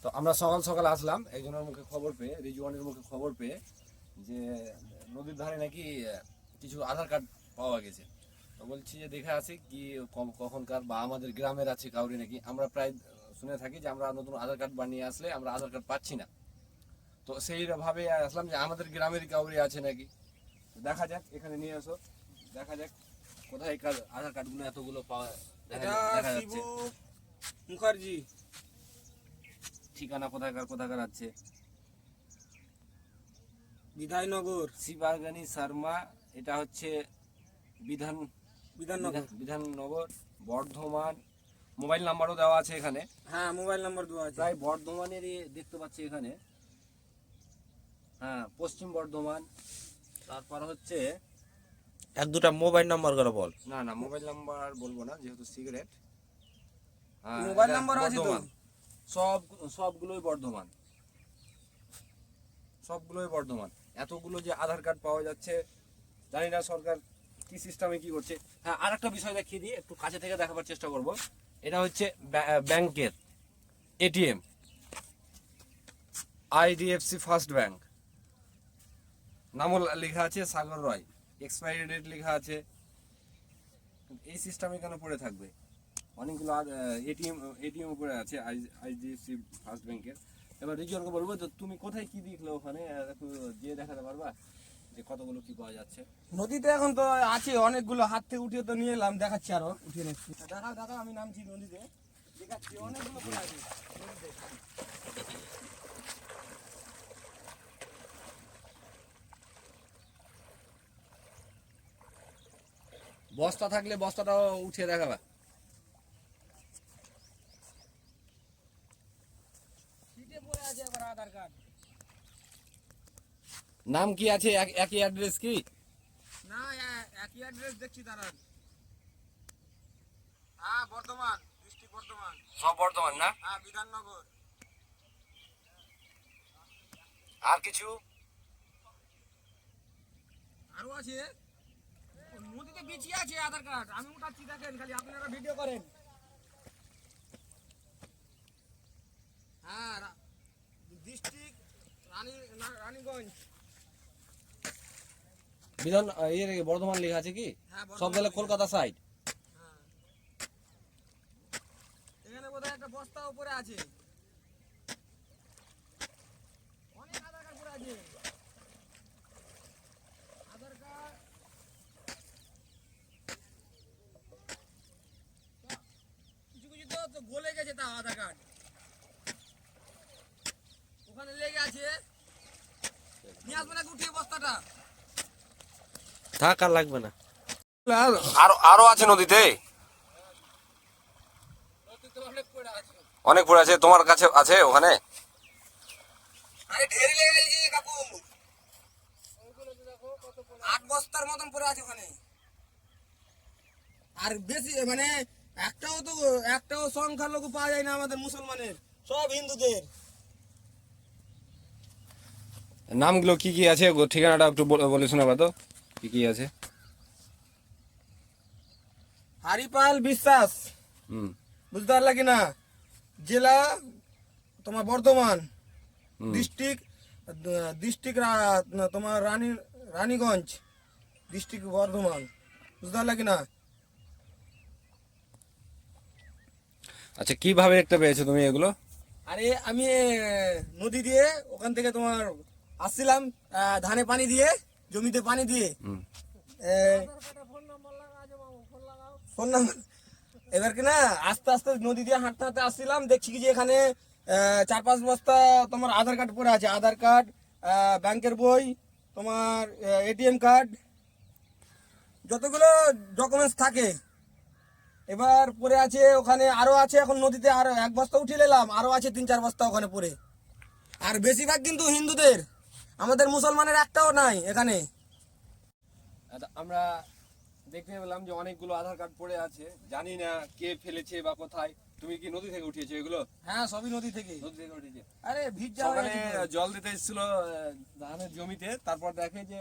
তো আমরা সকাল সকাল আসলাম একজনের মুখে খবর পেয়ে, রিজওয়ানের মুখে খবর পেয়ে যে নদীর ধারে নাকি কিছু আধার কার্ড পাওয়া গেছে। তো বলছি যে দেখে আসি কি কখনকার বা আমাদের গ্রামের আছে কাউরি নাকি। আমরা প্রায় শুনে থাকি যে আমরা নতুন আধার কার্ড বানিয়ে আসলে আমরা আধার কার্ড পাচ্ছি না। তো সেইভাবে আসলাম যে আমাদের গ্রামের কাউরি আছে নাকি। দেখা যাক, এখানে নিয়ে আসো, দেখা যাক কোথায় আধার কার্ডগুলো এতগুলো পাওয়া দেখা যাচ্ছে। মুখার্জি ঠিকানা কোথাকার কোথাকার আছে? বিধাননগর, শিবাগানি শর্মা, এটা হচ্ছে বিধাননগর বর্ধমান। মোবাইল নাম্বারও দেওয়া আছে এখানে। হ্যাঁ মোবাইল নাম্বার দেওয়া আছে। প্রায় বর্ধমানেরই দেখতে পাচ্ছি এখানে। হ্যাঁ, পশ্চিম বর্ধমান। তারপর হচ্ছে এক দুটা মোবাইল নাম্বার করে বল। না মোবাইল নাম্বার বলবো না, যেহেতু সিগারেট। মোবাইল নাম্বার আছে তো? সবগুলোই বর্ধমান, সবগুলোই বর্ধমান। এতগুলো যে আধার কার্ড পাওয়া যাচ্ছে, জানি না সরকার কি সিস্টেমে কি করছে। হ্যাঁ, আর একটা বিষয় দেখিয়ে দিই, একটু কাছে থেকে দেখাবার চেষ্টা করব। এটা হচ্ছে ব্যাংকের এটিএম, আইডিএফসি ফার্স্ট ব্যাংক। নামও লেখা আছে সাগর রয়, এক্সপায়ারি ডেট লেখা আছে। এই সিস্টেমে কেন পড়ে থাকবে? অনেকগুলো এটিএম উপরে আছে আইডিএফসি ফার্স্ট ব্যাংকের। এবার রিজনকে বলবো যে তুমি কোথায় কি দেখলে ওখানে, একটু গিয়ে দেখাতে পারবা যে কতগুলো কি পাওয়া যাচ্ছে? নদীতে এখন তো আছে অনেকগুলো, হাত থেকে উঠিয়ে তো নিয়ে এলাম, দেখাচ্ছি আরো উঠিয়ে নিচ্ছি। দাদা আমি নামছি নদীতে, দেখাচ্ছি অনেকগুলো পড়ে আছে নদীতে। বস্তা থাকলে বস্তাটাও উঠিয়ে দেখাবা। সিটে পড়ে আছে আবার আধার কার্ড। নাম কি আছে? একই অ্যাড্রেস কি? না একই অ্যাড্রেস দেখছি দাঁড়ান। হ্যাঁ বর্ধমান, ডিস্ট্রিক্ট বর্ধমান। সব বর্ধমান না? হ্যাঁ বিধাননগর। আর কিছু? আরো আছে নদীতে বিছিয়ে আছে আধার কার্ড, আমি উঠাচ্ছি, দেখেন খালি আপনারা ভিডিও করেন। হ্যাঁ ডিস্ট্রিক্ট রানীগঞ্জ। বর্ধমান লেখা আছে কি? হ্যাঁ, বর্ধমান সব গেলে লেখা। কলকাতা সাইড। হ্যাঁ এখানে বোধহয় একটা বস্তা উপরে আছে, অনেক আধার কার্ড পড়ে আছে। আধার কার্ড কিছু কিছু তো গলে গেছে, তা আধার কার্ড ওখানে লেগে আছে। নিয়ে আসবে না উঠিয়ে বস্তাটা? থাক, আর লাগবে না। আরো আছে নদীতে, অনেক পড়ে আছে। অনেক পড়ে আছে। তোমার কাছে আছে ওখানে? আরে ঢেরি লেগে গেছে কাকু, 8 বস্তার মতন পড়ে আছে ওখানে। আর বেশি মানে একটাও সংখ্যালঘু পাওয়া যায় না আমাদের মুসলমানের, সব হিন্দুদের। নামগুলো কি কি আছে? ঠিকানাটা একটু বলে শোনাবা তো, কি কি আছে? হারিপাল বিশ্বাস, হুম বুঝতে পারলা কিনা? জেলা তোমার বর্ধমান, ডিস্ট্রিক্ট তোমার রানীগঞ্জ, ডিস্ট্রিক্ট বর্ধমান, বুঝতে পারলা কিনা? আচ্ছা, কিভাবে একটা পেয়েছো তুমি এগুলো? আরে আমি নদী দিয়ে ওখান থেকে তোমার আসছিলাম, ধানে পানি দিয়ে, জমিতে পানি দিয়ে। ফোন নাম্বার এবার কি না, আস্তে আস্তে নদী দিয়ে হাঁটতে হাঁটতে আসছিলাম, দেখছি কি যে এখানে 4-5 বস্তা তোমার আধার কার্ড পড়ে আছে। আধার কার্ড, ব্যাংকের বই, তোমার এটিএম কার্ড, যতগুলো ডকুমেন্টস থাকে এবার পড়ে আছে ওখানে। আরো আছে এখন নদীতে, আরো 1 বস্তা উঠিয়ে নিলাম, আরো আছে 3-4 বস্তা ওখানে পড়ে। আর বেশিরভাগ কিন্তু হিন্দুদের, আমাদের মুসলমানের একটাও নাই এখানে। আমরা দেখতে পেলাম যে অনেকগুলো আধার কার্ড পড়ে আছে, জানি না কে ফেলেছে বা কোথায়। তুমি কি নদী থেকে উঠিয়েছো এগুলো? হ্যাঁ সবই নদী থেকে। নদী থেকে উঠিয়েছে। আরে ভিড় সকালে জল দিতে এসেছিল ধানের জমিতে, তারপর দেখে যে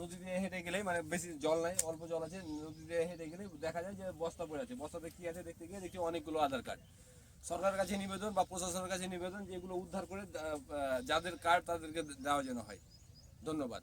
নদী দিয়ে হেঁটে গেলে, মানে বেশি জল নাই, অল্প জল আছে, নদী দিয়ে হেঁটে গেলে দেখা যায় যে বস্তা পড়ে আছে। বস্তাতে কি আছে দেখতে গিয়ে দেখছি অনেকগুলো আধার কার্ড। সরকারের কাছে নিবেদন বা প্রশাসনের কাছে নিবেদন যে এগুলো উদ্ধার করে যাদের কার্ড তাদেরকে দেওয়া যেন হয়। ধন্যবাদ।